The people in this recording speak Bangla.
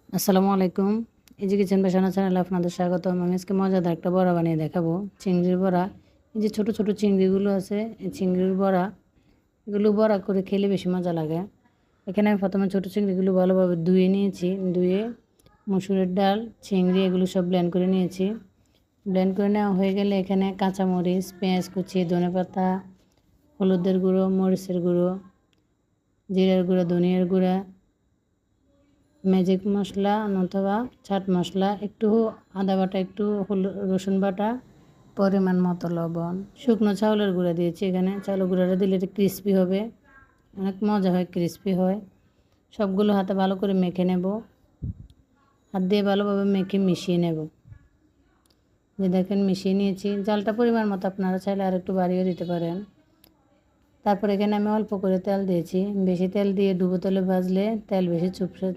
আসসালামু আলাইকুম। ইজি কিচেন বাসানো চ্যানেলে আপনাদের স্বাগতম। আমি আজকে মজাদার একটা বড়া বানিয়ে দেখাবো। চিংড়ির বড়া। এই যে ছোট, ছোট চিংড়িগুলো আছে, এই চিংড়ির বড়া, এগুলো বড়া করে খেলে বেশি মজা লাগে। এখানে আমি প্রথমে ছোট চিংড়িগুলো ভালোভাবে ধুয়ে নিয়েছি। ধুয়ে মসুরের ডাল, চিংড়ি এগুলো সব ব্লেন্ড করে নিয়েছি। ব্লেন্ড করে নেওয়া হয়ে গেলে এখানে কাঁচামরিচ, পেঁয়াজ কুচি, ধনেপাতা, হলুদের গুঁড়ো, মরিচের গুঁড়ো, জিরার গুঁড়া, ধনিয়ার গুঁড়া, ম্যাজিক মশলা অথবা চাট মশলা, একটু আদা বাটা, একটু রসুন বাটা, পরিমাণ মতো লবণ, শুকনো চাউলের গুঁড়া দিয়েছি এখানে। চাউলের গুঁড়াটা দিলে এটা ক্রিস্পি হবে, অনেক মজা হয়, ক্রিস্পি হয়। সবগুলো হাতে ভালো করে মেখে নেব। হাত দিয়ে ভালোভাবে মেখে মিশিয়ে নেব। যে দেখেন মিশিয়ে নিয়েছি। জালটা পরিমাণ মতো আপনারা চাইলে আর একটু বাড়িয়ে দিতে পারেন। তারপর এখানে আমি অল্প করে তেল দিয়েছি। বেশি তেল দিয়ে ডুবো তেলে ভাজলে তেল বেশি চুপসে